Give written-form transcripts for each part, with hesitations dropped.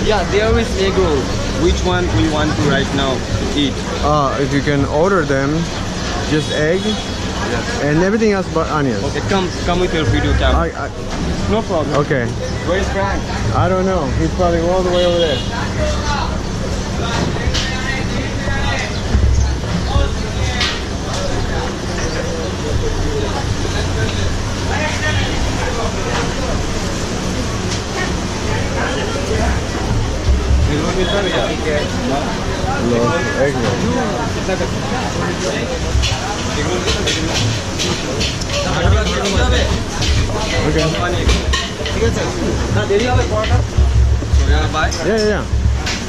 Yeah, there is egg roll. Which one we want to right now to eat? If you can order them, just egg and everything else but onions. Okay, come with your video camera. No problem. Okay. Where's Frank? I don't know. He's probably all the way over there. Egg roll. Okay. Yeah.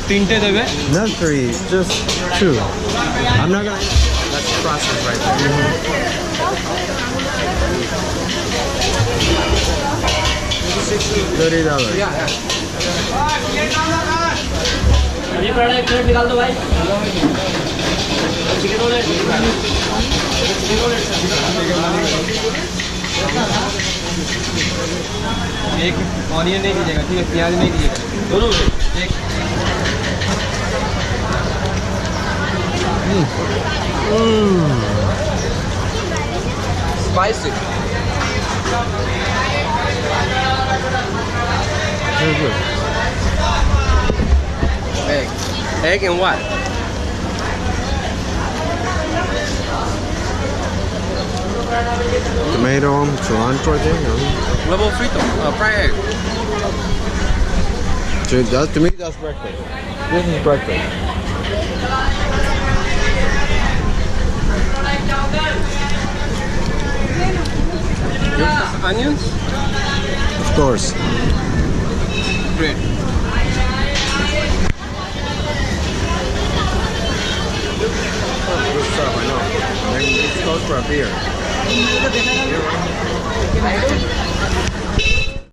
Tinte debe. Not 3, just 2. I'm not gonna. That's process right there. $30. ये बड़ा एक plate निकाल दो भाई chicken roulette एक onion नहीं कीजिएगा ठीक है प्याज नहीं कीजिएगा दोनों एक spicy Very good. Egg and what? Tomato, cilantro, I think. Huevo frito, fried egg. To me, that's breakfast. This is breakfast. Onions? Of course. Bread. Good stuff, I know. And it's close for a beer.